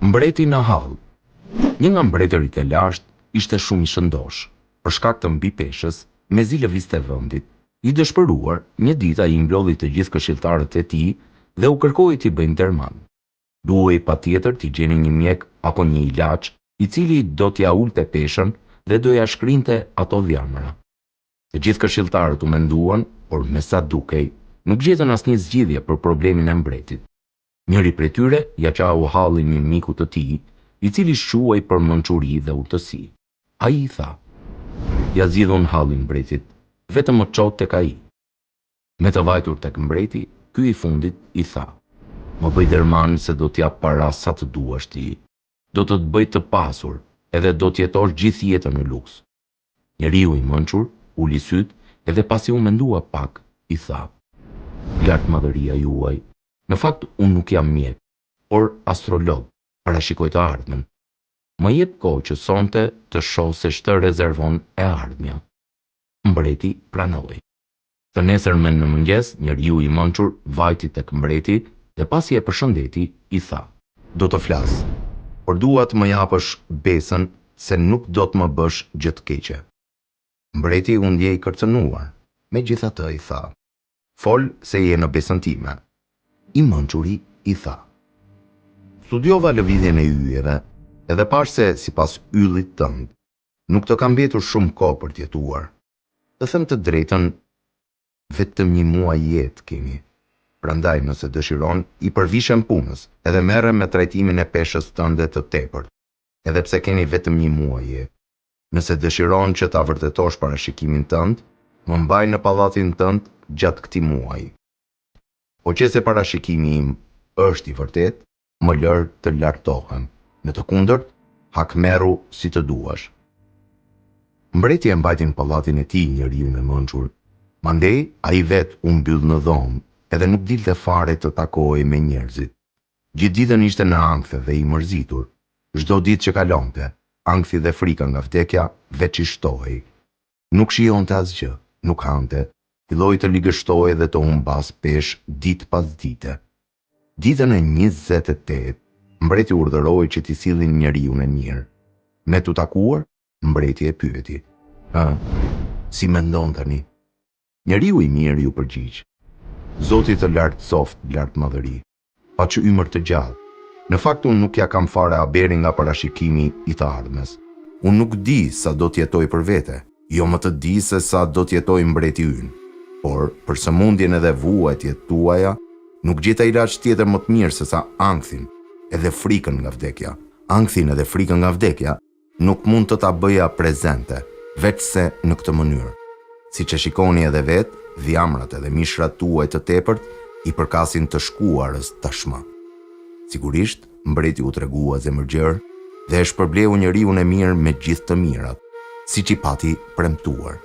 Mbreti në hall. Një nga mbretërit e lashtë ishte shumë i shëndosh. Për shkak të mbi peshës, mezi lëvizte vendit. I dëshpëruar, një ditë ai mblodhi të gjithë këshilltarët e tij dhe u kërkoi t'i bëjnë derman. Duhej patjetër t'i gjeni një mjek apo një ilaç i cili do t'ia ulte peshën dhe do ja shkrinte ato dhjarmëra. Të gjithë këshilltarët u menduan, por me sa dukej, nuk gjetën asnjë zgjidhje për problemin e mbretit. Njëri prej tyre ja qau hallin një miku të tij, i cili shquhej për mençuri dhe urtësi. Ai i tha: "Ja zgjidhun hallin mbretit, vetëm më çot tek ai." Me të vajtur tek mbreti, ky i fundit i tha: "Më bëj derman se do t'jap para sa të duash ti. Do të të bëj të pasur, edhe do t'jetosh gjithë jetën në luks." Njeriu i mençur uli syt edhe pasi u mendua pak, i tha: "Lart madhëria juaj, në fakt unë nuk jam mjek, por astrolog, parashikoj të ardhmen. Më jep kohë që sonte të shoh se ç'të rezervon e ardhmja." Mbreti pranoi. Të nesërmen në mëngjes, njeriu i mençur vajti tek mbreti dhe pasi e përshëndeti, i tha: "Do të flas, por dua të më japësh besën se nuk do të më bësh gjë të keqe." Mbreti u ndjej kërcënuar, megjithatë i tha: "Fol se je në besën time." I mençuri i tha: "Studiova lëvizjen e yjeve, edhe pash se sipas yllit tënd, nuk të ka mbetur shumë kohë për t'jetuar. Të them të drejtën, vetëm një muaj jetë kemi. Prandaj nëse dëshiron, i përvishem punës edhe merrem me trajtimin e peshës tënde të tepërt, edhe pse keni vetëm një muaj jetë. Nëse dëshiron që ta vërtetosh parashikimin tënd, më mbaj në pallatin tënd gjatë këtij muaji. Po që se parashikimi im është i vërtet, më lër të lartohem. Në të kundërt, hak merru si të duash." Mbreti e mbajti në pallatin e tij njeriu i mençur. Mandej ai vet u mbyll në dhomë, edhe nuk dilte fare të takohej me njerëzit. Gjithë ditën ishte në ankthë dhe i mërzitur. Çdo ditë që kalonte, ankthi dhe frika nga vdekja veç i shtohej. Nuk shijonte asgjë, nuk hante, filloi të ligështohej dhe të humbas peshë ditë pas dite. Ditën e 28, mbreti urdhëroi që t'i sillnin njeriun e mirë. Me t'u takuar, mbreti e pyeti: "Si mendon tani?" Njeriu i mirë ju përgjigj: "Zoti të lartësoft, lart madhëri, pa që ymër të gjallë. Në fakt unë nuk ja kam fare haberin nga parashikimi i të ardhmes. Unë nuk di sa do t'jetoj për vete, jo më të di se sa do t'jetoj mbreti ynë. Por për sëmundjen edhe vuajtjet tuaja, nuk gjeta ilaç tjetër më të mirë se sa ankthin edhe frikën nga vdekja. Ankthin edhe frikën nga vdekja nuk mund të ta bëja prezente, veç se në këtë mënyrë. Siç e shikoni edhe vet, dhjamrat edhe mishrat tuaj të tepërt i përkasin të shkuarës tashmë." Sigurisht, mbreti u tregua zemërgjër dhe e shpërbleu njeriun e mirë me gjithë të mirat, siç i pati premtuar.